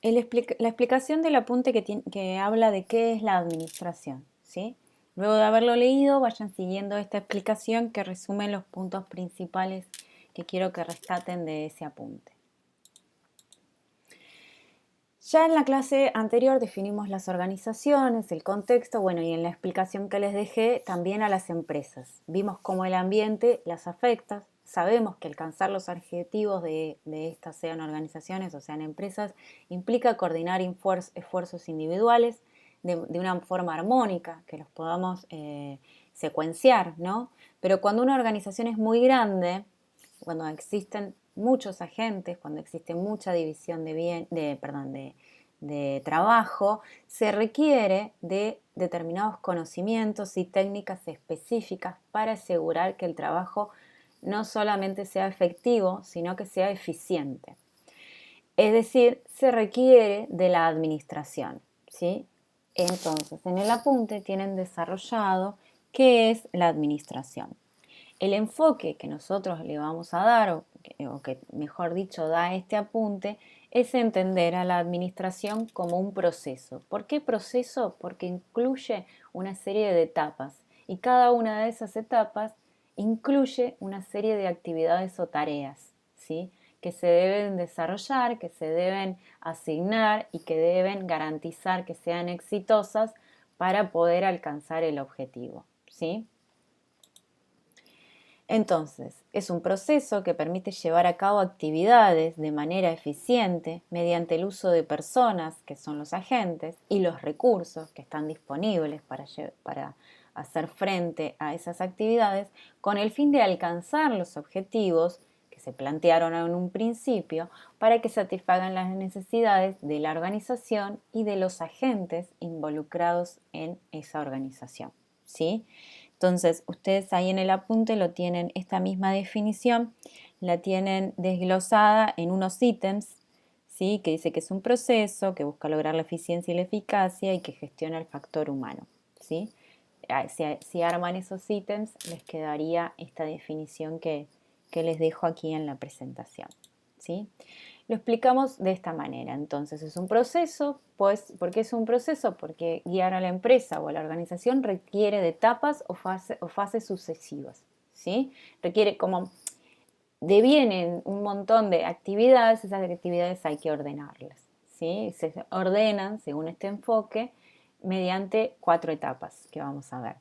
La explicación del apunte que habla de qué es la administración, ¿sí? Luego de haberlo leído, vayan siguiendo esta explicación que resume los puntos principales que quiero que rescaten de ese apunte. Ya en la clase anterior definimos las organizaciones, el contexto, bueno, y en la explicación que les dejé también a las empresas. Vimos cómo el ambiente las afecta, sabemos que alcanzar los objetivos de estas, sean organizaciones o sean empresas, implica coordinar esfuerzos individuales de una forma armónica, que los podamos secuenciar, ¿no? Pero cuando una organización es muy grande, cuando existen muchos agentes, cuando existe mucha división de trabajo, se requiere de determinados conocimientos y técnicas específicas para asegurar que el trabajo no solamente sea efectivo, sino que sea eficiente. Es decir, se requiere de la administración, ¿sí? Entonces, en el apunte tienen desarrollado qué es la administración. El enfoque que nosotros le vamos a dar, o que mejor dicho da este apunte, es entender a la administración como un proceso. ¿Por qué proceso? Porque incluye una serie de etapas y cada una de esas etapas incluye una serie de actividades o tareas, ¿sí? Que se deben desarrollar, que se deben asignar y que deben garantizar que sean exitosas para poder alcanzar el objetivo, ¿sí? Entonces, es un proceso que permite llevar a cabo actividades de manera eficiente mediante el uso de personas, que son los agentes, y los recursos que están disponibles para hacer frente a esas actividades, con el fin de alcanzar los objetivos que se plantearon en un principio para que satisfagan las necesidades de la organización y de los agentes involucrados en esa organización, ¿sí? Entonces, ustedes ahí en el apunte lo tienen, esta misma definición, la tienen desglosada en unos ítems, ¿sí? Que dice que es un proceso, que busca lograr la eficiencia y la eficacia y que gestiona el factor humano, ¿sí? Si arman esos ítems, les quedaría esta definición que les dejo aquí en la presentación, ¿sí? Lo explicamos de esta manera. Entonces, es un proceso, pues, ¿por qué es un proceso? Porque guiar a la empresa o a la organización requiere de etapas o fases sucesivas, ¿sí? Requiere como devienen un montón de actividades, esas actividades hay que ordenarlas, ¿sí? Se ordenan según este enfoque mediante 4 etapas que vamos a ver.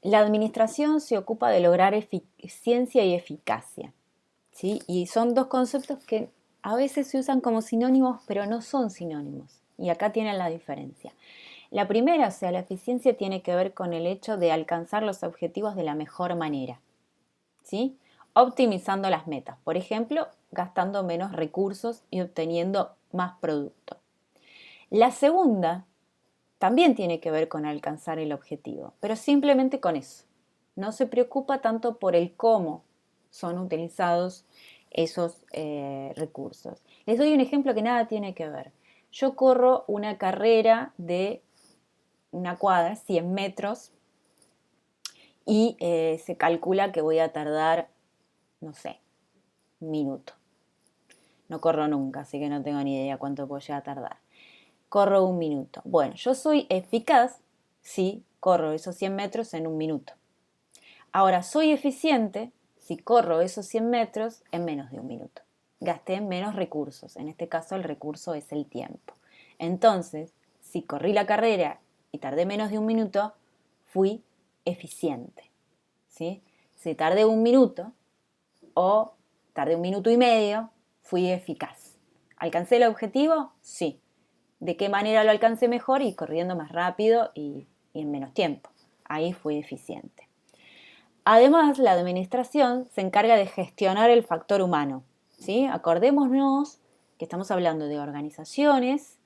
La administración se ocupa de lograr eficiencia y eficacia, ¿sí? Y son dos conceptos que a veces se usan como sinónimos, pero no son sinónimos. Y acá tienen la diferencia. La primera, o sea, la eficiencia tiene que ver con el hecho de alcanzar los objetivos de la mejor manera, ¿sí? Optimizando las metas, por ejemplo, gastando menos recursos y obteniendo más producto. La segunda también tiene que ver con alcanzar el objetivo, pero simplemente con eso. No se preocupa tanto por el cómo son utilizados esos recursos. Les doy un ejemplo que nada tiene que ver. Yo corro una carrera de una cuadra, 100 metros, y se calcula que voy a tardar, no sé, un minuto. No corro nunca, así que no tengo ni idea cuánto voy a tardar. Corro un minuto. Bueno, yo soy eficaz si corro esos 100 metros en un minuto. Ahora, soy eficiente si corro esos 100 metros en menos de un minuto. Gasté menos recursos, en este caso el recurso es el tiempo. Entonces, si corrí la carrera y tardé menos de un minuto, fui eficiente, ¿sí? Si tardé un minuto o tardé un minuto y medio, fui eficaz. ¿Alcancé el objetivo? Sí. ¿De qué manera lo alcancé mejor? Y corriendo más rápido y en menos tiempo. Ahí fui eficiente. Además, la administración se encarga de gestionar el factor humano, ¿sí? Acordémonos que estamos hablando de organizaciones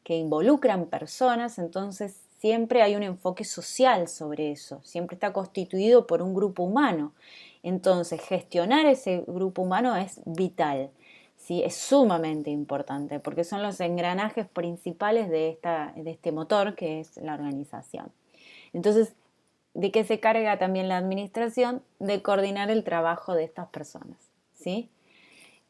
que involucran personas, entonces siempre hay un enfoque social sobre eso, siempre está constituido por un grupo humano. Entonces, gestionar ese grupo humano es vital, ¿sí? Es sumamente importante porque son los engranajes principales de este motor que es la organización. Entonces, ¿de qué se carga también la administración? De coordinar el trabajo de estas personas, ¿sí?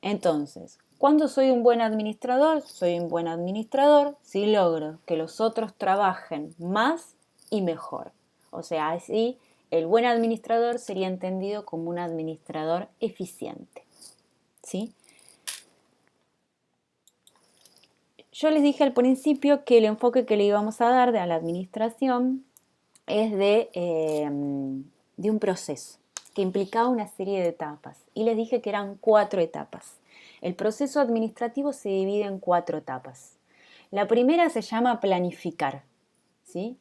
Entonces, ¿Cuándo soy un buen administrador? Soy un buen administrador si logro que los otros trabajen más y mejor. O sea, así el buen administrador sería entendido como un administrador eficiente. ¿Sí? Yo les dije al principio que el enfoque que le íbamos a dar a la administración es de un proceso que implicaba una serie de etapas. Y les dije que eran 4 etapas. El proceso administrativo se divide en 4 etapas. La primera se llama planificar. ¿Sí?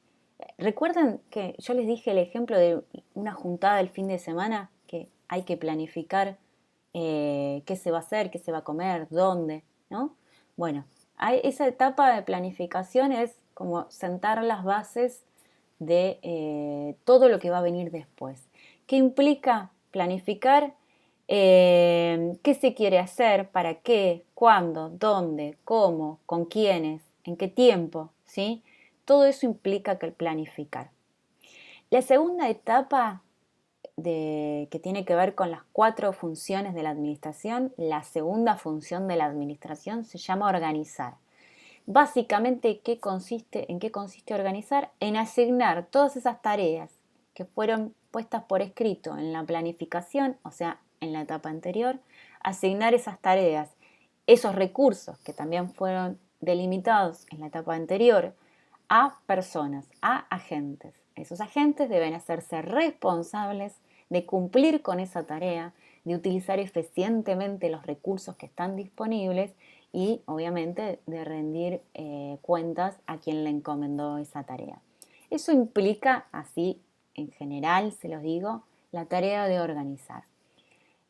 ¿Recuerdan que yo les dije el ejemplo de una juntada del fin de semana? Que hay que planificar qué se va a hacer, qué se va a comer, dónde, ¿no? Bueno, esa etapa de planificación es como sentar las bases de todo lo que va a venir después. ¿Qué implica planificar? ¿Qué se quiere hacer? ¿Para qué? ¿Cuándo? ¿Dónde? ¿Cómo? ¿Con quiénes? ¿En qué tiempo? ¿Sí? Todo eso implica que el planificar. La segunda etapa que tiene que ver con las 4 funciones de la administración, la segunda función de la administración se llama organizar. Básicamente, ¿en qué consiste organizar? En asignar todas esas tareas que fueron puestas por escrito en la planificación, o sea, en la etapa anterior, asignar esas tareas, esos recursos que también fueron delimitados en la etapa anterior, a personas, a agentes. Esos agentes deben hacerse responsables de cumplir con esa tarea, de utilizar eficientemente los recursos que están disponibles y obviamente de rendir cuentas a quien le encomendó esa tarea. Eso implica, así en general se los digo, la tarea de organizar.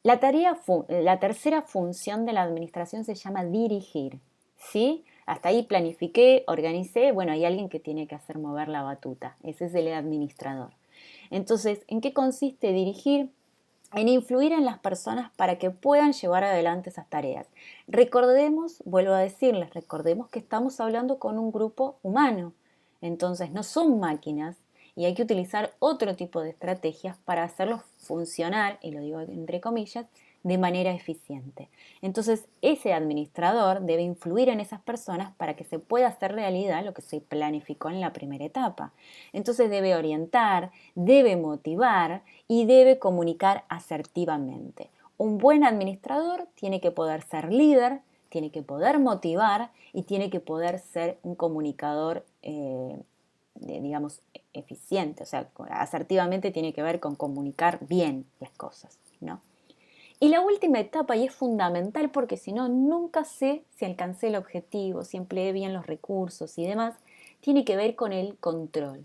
La tercera función de la administración se llama dirigir, ¿sí? Hasta ahí planifiqué, organicé, bueno, hay alguien que tiene que hacer mover la batuta, ese es el administrador. Entonces, ¿en qué consiste dirigir? En influir en las personas para que puedan llevar adelante esas tareas. Recordemos, vuelvo a decirles, recordemos que estamos hablando con un grupo humano, entonces no son máquinas y hay que utilizar otro tipo de estrategias para hacerlos funcionar, y lo digo entre comillas, de manera eficiente. Entonces, ese administrador debe influir en esas personas para que se pueda hacer realidad lo que se planificó en la primera etapa. Entonces, debe orientar, debe motivar y debe comunicar asertivamente. Un buen administrador tiene que poder ser líder, tiene que poder motivar y tiene que poder ser un comunicador, digamos, eficiente. O sea, asertivamente tiene que ver con comunicar bien las cosas, ¿no? Y la última etapa, y es fundamental porque si no, nunca sé si alcancé el objetivo, si empleé bien los recursos y demás, tiene que ver con el control.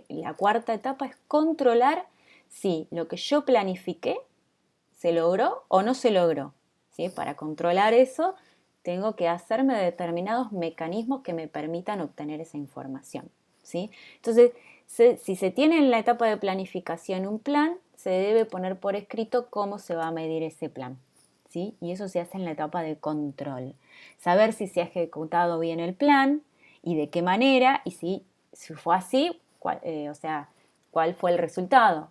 La cuarta etapa es controlar si lo que yo planifiqué se logró o no se logró. ¿Sí? Para controlar eso, tengo que hacerme determinados mecanismos que me permitan obtener esa información. ¿Sí? Entonces, si se tiene en la etapa de planificación un plan, se debe poner por escrito cómo se va a medir ese plan. ¿Sí? Y eso se hace en la etapa de control. Saber si se ha ejecutado bien el plan y de qué manera, y si fue así, o sea, cuál fue el resultado,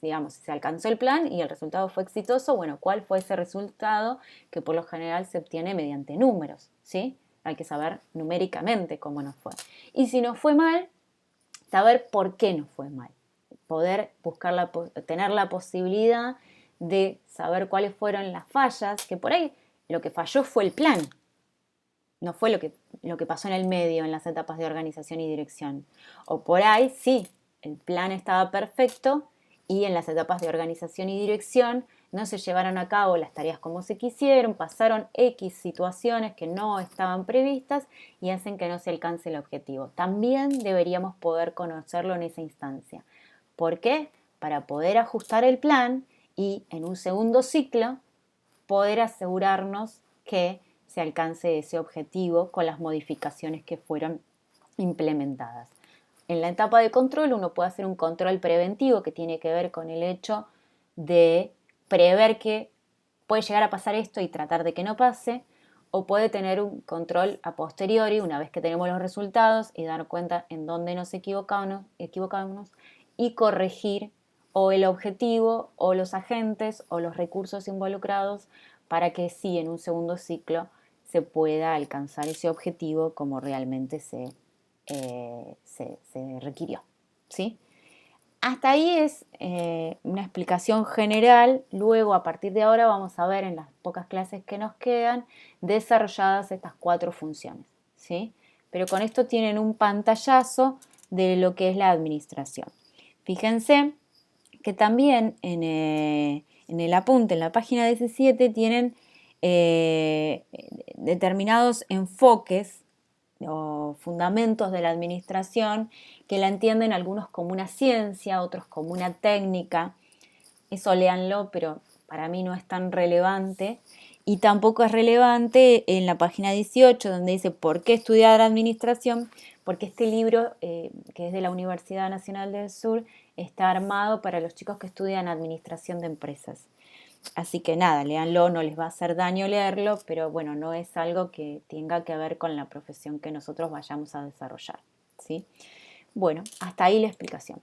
digamos, si se alcanzó el plan y el resultado fue exitoso, bueno, cuál fue ese resultado que por lo general se obtiene mediante números, ¿sí? Hay que saber numéricamente cómo nos fue. Y si nos fue mal, saber por qué nos fue mal. Poder tener la posibilidad de saber cuáles fueron las fallas, que por ahí lo que falló fue el plan, no fue lo que pasó en el medio, en las etapas de organización y dirección. O por ahí, sí, el plan estaba perfecto y en las etapas de organización y dirección no se llevaron a cabo las tareas como se quisieron, pasaron X situaciones que no estaban previstas y hacen que no se alcance el objetivo. También deberíamos poder conocerlo en esa instancia. ¿Por qué? Para poder ajustar el plan y en un segundo ciclo poder asegurarnos que se alcance ese objetivo con las modificaciones que fueron implementadas. En la etapa de control uno puede hacer un control preventivo que tiene que ver con el hecho de prever que puede llegar a pasar esto y tratar de que no pase, o puede tener un control a posteriori una vez que tenemos los resultados y dar cuenta en dónde nos equivocamos y corregir o el objetivo o los agentes o los recursos involucrados para que sí en un segundo ciclo se pueda alcanzar ese objetivo como realmente se requirió, ¿sí? Hasta ahí es una explicación general. Luego, a partir de ahora, vamos a ver en las pocas clases que nos quedan desarrolladas estas 4 funciones, ¿sí? Pero con esto tienen un pantallazo de lo que es la administración. Fíjense que también en el apunte, en la página 17, tienen determinados enfoques o fundamentos de la administración que la entienden algunos como una ciencia, otros como una técnica. Eso léanlo, pero para mí no es tan relevante. Y tampoco es relevante en la página 18, donde dice ¿por qué estudiar administración? Porque este libro, que es de la Universidad Nacional del Sur, está armado para los chicos que estudian administración de empresas. Así que nada, léanlo, no les va a hacer daño leerlo, pero bueno, no es algo que tenga que ver con la profesión que nosotros vayamos a desarrollar, ¿sí? Bueno, hasta ahí la explicación.